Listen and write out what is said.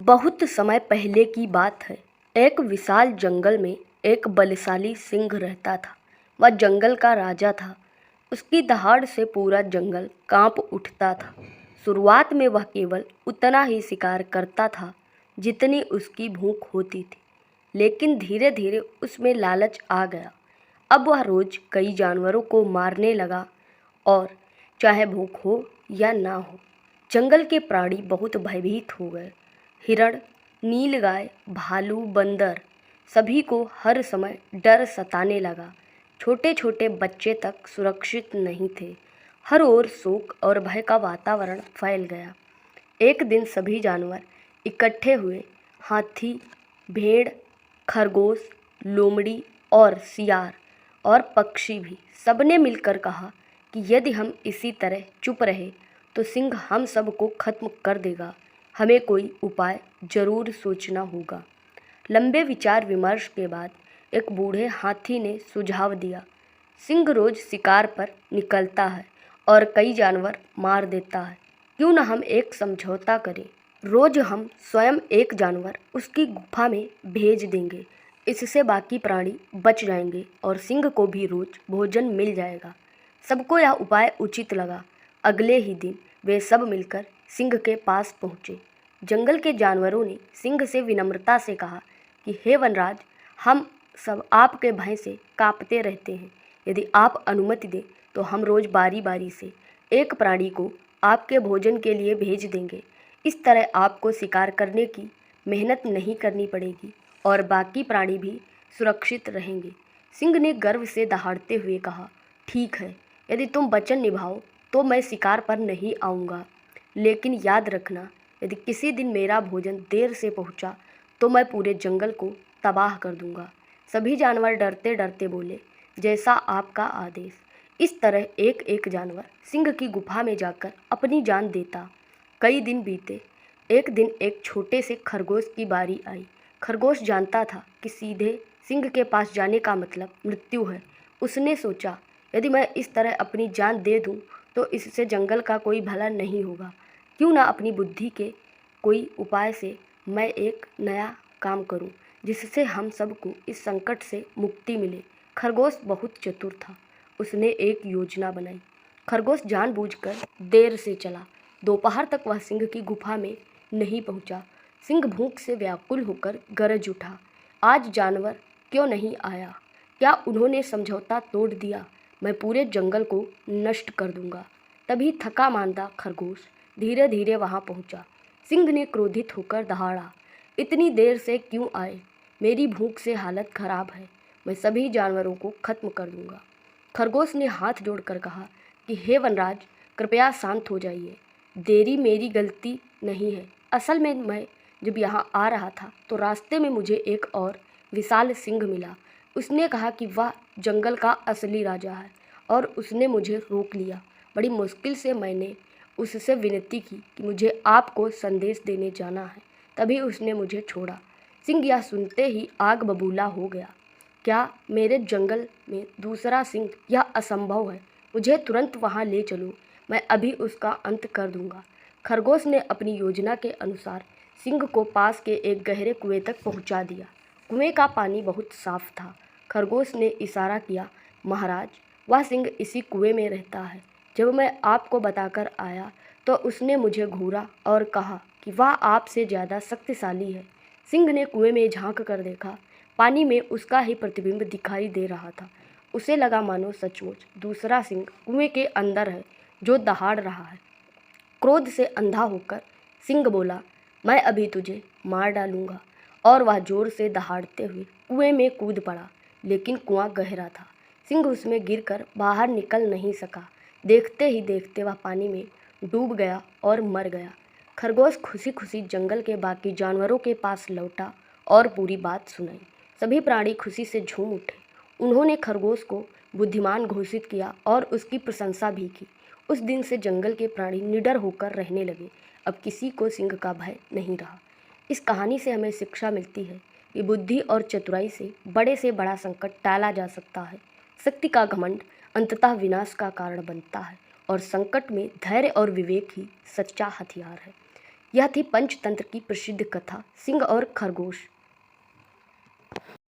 बहुत समय पहले की बात है। एक विशाल जंगल में एक बलशाली सिंह रहता था। वह जंगल का राजा था। उसकी दहाड़ से पूरा जंगल कांप उठता था। शुरुआत में वह केवल उतना ही शिकार करता था जितनी उसकी भूख होती थी, लेकिन धीरे धीरे उसमें लालच आ गया। अब वह रोज कई जानवरों को मारने लगा, और चाहे भूख हो या ना हो, जंगल के प्राणी बहुत भयभीत हो गए। हिरण, नीलगाय, भालू, बंदर, सभी को हर समय डर सताने लगा। छोटे छोटे बच्चे तक सुरक्षित नहीं थे। हर ओर शोक और भय का वातावरण फैल गया। एक दिन सभी जानवर इकट्ठे हुए। हाथी, भेड़, खरगोश, लोमड़ी और सियार और पक्षी भी, सबने मिलकर कहा कि यदि हम इसी तरह चुप रहे तो सिंह हम सबको खत्म कर देगा। हमें कोई उपाय जरूर सोचना होगा। लंबे विचार विमर्श के बाद एक बूढ़े हाथी ने सुझाव दिया, सिंह रोज शिकार पर निकलता है और कई जानवर मार देता है। क्यों न हम एक समझौता करें। रोज हम स्वयं एक जानवर उसकी गुफा में भेज देंगे। इससे बाकी प्राणी बच जाएंगे और सिंह को भी रोज भोजन मिल जाएगा। सबको यह उपाय उचित लगा। अगले ही दिन वे सब मिलकर सिंह के पास पहुँचे। जंगल के जानवरों ने सिंह से विनम्रता से कहा कि हे वनराज, हम सब आपके भय से कांपते रहते हैं। यदि आप अनुमति दें तो हम रोज बारी बारी से एक प्राणी को आपके भोजन के लिए भेज देंगे। इस तरह आपको शिकार करने की मेहनत नहीं करनी पड़ेगी और बाकी प्राणी भी सुरक्षित रहेंगे। सिंह ने गर्व से दहाड़ते हुए कहा, ठीक है, यदि तुम वचन निभाओ तो मैं शिकार पर नहीं आऊँगा। लेकिन याद रखना, यदि किसी दिन मेरा भोजन देर से पहुंचा तो मैं पूरे जंगल को तबाह कर दूंगा। सभी जानवर डरते डरते बोले, जैसा आपका आदेश। इस तरह एक एक जानवर सिंह की गुफा में जाकर अपनी जान देता। कई दिन बीते। एक दिन एक छोटे से खरगोश की बारी आई। खरगोश जानता था कि सीधे सिंह के पास जाने का मतलब मृत्यु है। उसने सोचा, यदि मैं इस तरह अपनी जान दे दूं तो इससे जंगल का कोई भला नहीं होगा। क्यों ना अपनी बुद्धि के कोई उपाय से मैं एक नया काम करूं, जिससे हम सबको इस संकट से मुक्ति मिले। खरगोश बहुत चतुर था। उसने एक योजना बनाई। खरगोश जानबूझकर देर से चला। दोपहर तक वह सिंह की गुफा में नहीं पहुंचा। सिंह भूख से व्याकुल होकर गरज उठा, आज जानवर क्यों नहीं आया? क्या उन्होंने समझौता तोड़ दिया? मैं पूरे जंगल को नष्ट कर दूंगा। तभी थका मांदा खरगोश धीरे धीरे वहां पहुंचा। सिंह ने क्रोधित होकर दहाड़ा, इतनी देर से क्यों आए? मेरी भूख से हालत खराब है। मैं सभी जानवरों को खत्म कर दूंगा। खरगोश ने हाथ जोड़कर कहा कि हे वनराज, कृपया शांत हो जाइए। देरी मेरी गलती नहीं है। असल में मैं जब यहाँ आ रहा था तो रास्ते में मुझे एक और विशाल सिंह मिला। उसने कहा कि वह जंगल का असली राजा है और उसने मुझे रोक लिया। बड़ी मुश्किल से मैंने उससे विनती की कि मुझे आपको संदेश देने जाना है, तभी उसने मुझे छोड़ा। सिंह यह सुनते ही आग बबूला हो गया। क्या मेरे जंगल में दूसरा सिंह? यह असंभव है। मुझे तुरंत वहाँ ले चलो, मैं अभी उसका अंत कर दूंगा। खरगोश ने अपनी योजना के अनुसार सिंह को पास के एक गहरे कुएं तक पहुंचा दिया। कुएं का पानी बहुत साफ था। खरगोश ने इशारा किया, महाराज, वह सिंह इसी कुएं में रहता है। जब मैं आपको बताकर आया तो उसने मुझे घूरा और कहा कि वह आपसे ज़्यादा शक्तिशाली है। सिंह ने कुएं में झांक कर देखा। पानी में उसका ही प्रतिबिंब दिखाई दे रहा था। उसे लगा मानो सचमुच दूसरा सिंह कुएं के अंदर है, जो दहाड़ रहा है। क्रोध से अंधा होकर सिंह बोला, मैं अभी तुझे मार डालूंगा। और वह जोर से दहाड़ते हुए कुएं में कूद पड़ा। लेकिन कुआं गहरा था। सिंह उसमें गिरकर बाहर निकल नहीं सका। देखते ही देखते वह पानी में डूब गया और मर गया। खरगोश खुशी खुशी जंगल के बाकी जानवरों के पास लौटा और पूरी बात सुनाई। सभी प्राणी खुशी से झूम उठे। उन्होंने खरगोश को बुद्धिमान घोषित किया और उसकी प्रशंसा भी की। उस दिन से जंगल के प्राणी निडर होकर रहने लगे। अब किसी को सिंह का भय नहीं रहा। इस कहानी से हमें शिक्षा मिलती है कि बुद्धि और चतुराई से बड़ा संकट टाला जा सकता है। शक्ति का घमंड अंततः विनाश का कारण बनता है और संकट में धैर्य और विवेक ही सच्चा हथियार है। यह थी पंचतंत्र की प्रसिद्ध कथा सिंह और खरगोश।